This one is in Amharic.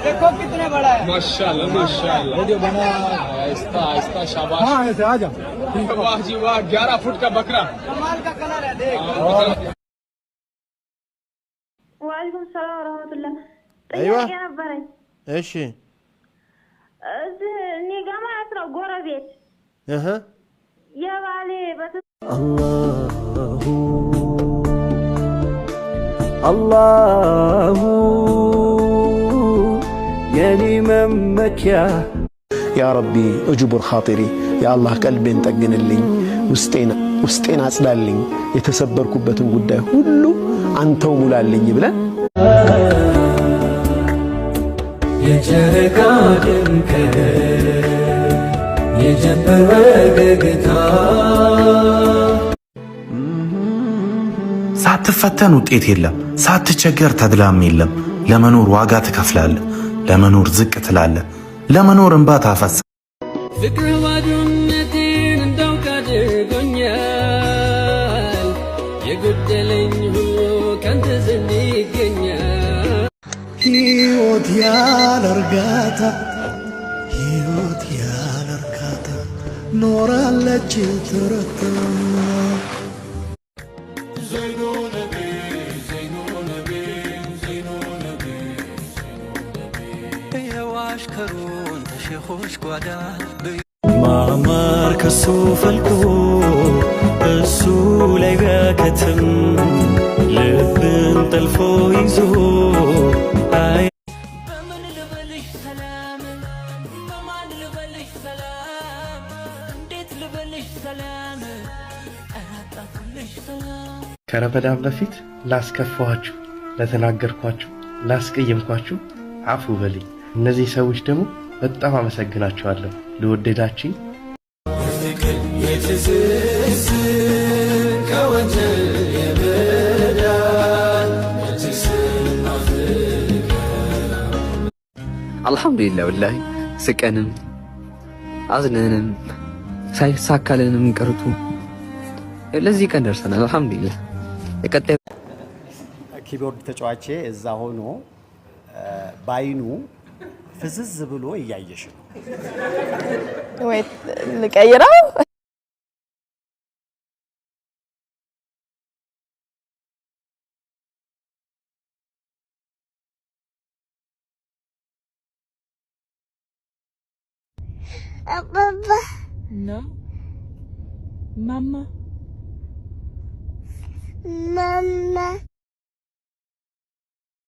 देखो कितने बड़ा है माशाल्लाह माशाल्लाह वीडियो बना आहिस्ता आहिस्ता शाबाश हां ऐसे आ जा वाह जी वाह 11 फुट का बकरा कमाल का कलर है देख वालेकुम सलाम ወራህመቱላህ ايوه ጥያቄ ነበረኝ እሺ እኔ ጋር ማለት ነው ጎረቤት የባሌ አላሁ አላሁ የኔ መመኪያ ያ ረቢ እጅቡር ኻጢሪ ያ አላህ ቀልቤን ጠግንልኝ ውስጤን አጽዳልኝ የተሰበርኩበትን ጉዳይ ሁሉ አንተው ሙላልኝ ብለን የጨረቃ ድምቀት የጀንበር ወገግታ ሳትፈተን ውጤት የለም ሳትቸገር ተድላም የለም ለመኖር ዋጋ ትከፍላለህ ለመኖር ዝቅ ትላለህ ለመኖር እንባ ታፈሳለህ ፍቅር ባዶነቴን እንዳውቅ አድርጎኛል የጎደለኝ ሁሉ ካንተ ዘንድ ይገኛል ሕይወት ያለ እርጋታ ኖራለች ትርታ የዋሽከሩን ተሸኾች ጓዳ ማማር ከሱ ፈልቆ እሱ ላይ ቢያከትም ልብን ጠልፎ ይዞ በምን ልበልሽ ሰላም በማን ልበልሽ ሰላም እንዴት ልበልሽ ሰላም አጣፍልሽ ሰላም ከረመዳን በፊት ላስከፋችሁ ለተናገርኳችሁ ላስቀየምኳችሁ አፉ በልኝ እነዚህ ሰዎች ደግሞ በጣም አመሰግናቸዋለሁ ለወደዳችኝ አልহামዱሊላህ ወላሂ ስቀንም አዝነንም ሳይሳካልንም ቀርቱ ለዚህ ቀን ደርሰናል አልহামዱሊላህ የቀጣይ ኪቦርድ ተጫዋቼ እዛ ሆኖ ባይኑ ፍዝዝ ብሎ እያየሽ ነው ወይ ልቀይረው Papa. No. Mama. Mama.